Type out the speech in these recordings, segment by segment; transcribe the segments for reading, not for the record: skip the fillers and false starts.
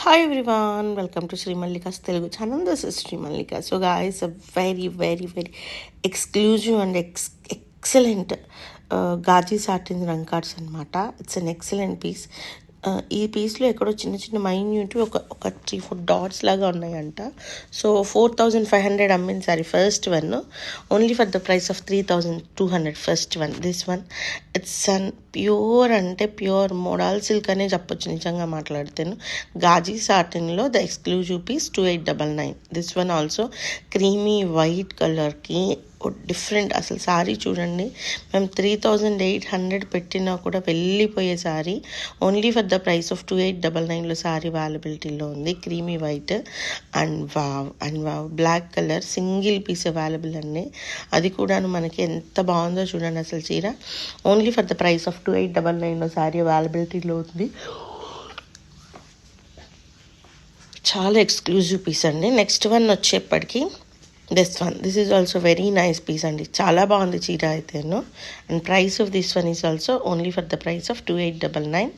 Hi everyone, welcome to Sri Mallika's Telugu channel. This is Sri Mallika. So guys, a very exclusive and excellent Gaji satin rankards anamata. It's an excellent piece. ఈ పీస్లో ఎక్కడో చిన్న చిన్న minute ఒక 3-4 dots లాగా ఉన్నాయంట. So 4,500 అమ్మింది sari first one, only for the price of 3,200 first one. This one it's an pure అంటే pure model silk అనే చెప్పొచ్చు నిజంగా మాట్లాడితేను. గాజీ సాటిన్లో the exclusive piece 2,899. This one also creamy white కలర్కి డిఫరెంట్. అసలు సారీ చూడండి, మేము 3,800 పెట్టినా కూడా వెళ్ళిపోయే sari only for the price of 2,899లో సారీ అవైలబిలిటీలో ఉంది. Creamy white and wow black colour single piece available అండి. అది కూడాను మనకి ఎంత బాగుందో చూడండి. అసలు చీర only for the price of 2,899లో సారీ అవైలబిలిటీలో ఉంది. చాలా ఎక్స్క్లూజివ్ పీస్ అండి. నెక్స్ట్ వన్ వచ్చేప్పటికి this is also very nice piece అండి. చాలా బాగుంది చీర అయితేను. And price of this one is also only for the price of 2,899.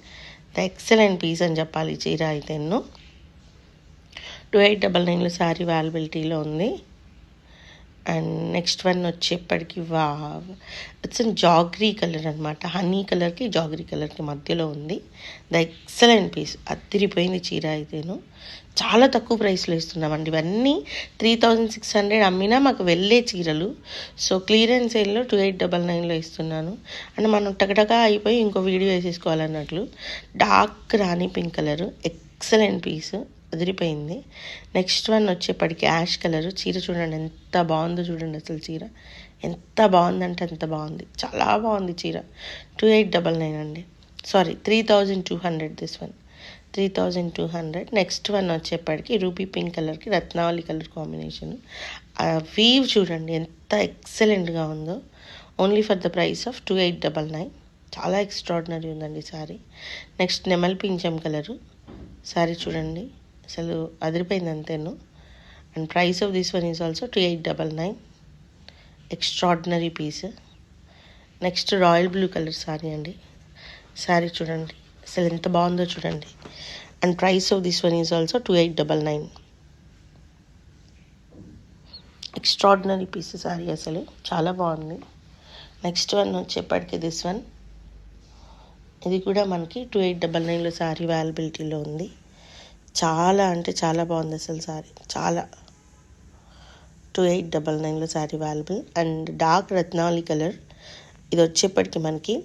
The excellent piece అని చెప్పాలి చీర అయితేను. 2,899లో శారీ అవైలబిలిటీలో ఉంది. అండ్ నెక్స్ట్ వన్ వచ్చేప్పటికి ఇట్స్ అన్ జాగ్రీ కలర్ అనమాట. హనీ కలర్కి జాగ్రీ కలర్కి మధ్యలో ఉంది. ద ఎక్సలెంట్ పీస్, అదిరిపోయింది చీర అయితేను. చాలా తక్కువ ప్రైస్లో ఇస్తున్నామండి. ఇవన్నీ 3,600 అమ్మినా మాకు వెళ్ళే చీరలు. సో క్లియరెన్స్ సేల్లో 2,899లో ఇస్తున్నాను. అండ్ మనం టకటకా అయిపోయి ఇంకో వీడియో వేసేసుకోవాలన్నట్లు. డార్క్ రాణి పింక్ కలరు, ఎక్సలెంట్ పీస్, అదిరిపోయింది. నెక్స్ట్ వన్ వచ్చేప్పటికి యాష్ కలర్. చీర చూడండి ఎంత బాగుందో చూడండి. అసలు చీర ఎంత బాగుందంటే అంత బాగుంది. చాలా బాగుంది చీర. 2,899 అండి. Sari 3,200. This one 3,200. Next one వచ్చేప్పటికి రూబీ పింక్ కలర్కి రత్నావళి కలర్ కాంబినేషన్. వీవ్ చూడండి ఎంత ఎక్సలెంట్గా ఉందో. Only for the price of 2,899. చాలా ఎక్స్ట్రాడినరీ ఉందండి సారీ. నెక్స్ట్ నెమల్ పింఛం కలరు సారీ చూడండి, అసలు అదిరిపోయింది అంతేను. And price of this one is also 2,899. Extraordinary piece. Next royal blue colour sari అండి. సారీ చూడండి అసలు ఎంత బాగుందో చూడండి. And price of this one is also 2,899. Extraordinary piece sorry, అసలు చాలా బాగుంది. నెక్స్ట్ వన్ వచ్చేప్పటికి దిస్ వన్, ఇది కూడా మనకి 2,899లో సారీ అవైలబిలిటీలో ఉంది. చాలా అంటే చాలా బాగుంది అసలు సారీ, చాలా. 2,899లో సారీ అవైలబుల్. అండ్ డార్క్ రత్నావళి కలర్, ఇది వచ్చేప్పటికి మనకి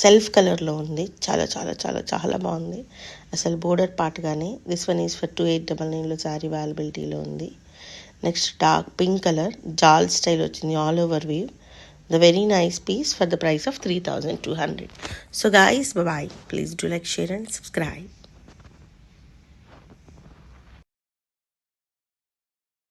సెల్ఫ్ కలర్లో ఉంది. చాలా చాలా చాలా చాలా బాగుంది అసలు బోర్డర్ పార్ట్ కానీ. దిస్ వన్ ఈజ్ ఫర్ 2,899లో సారీ అవైలబిలిటీలో ఉంది. నెక్స్ట్ డార్క్ పింక్ కలర్ జాల్ స్టైల్ వచ్చింది, all over weave. The very nice piece for the price of 3,200. So guys, bye bye. Please do like, share and subscribe.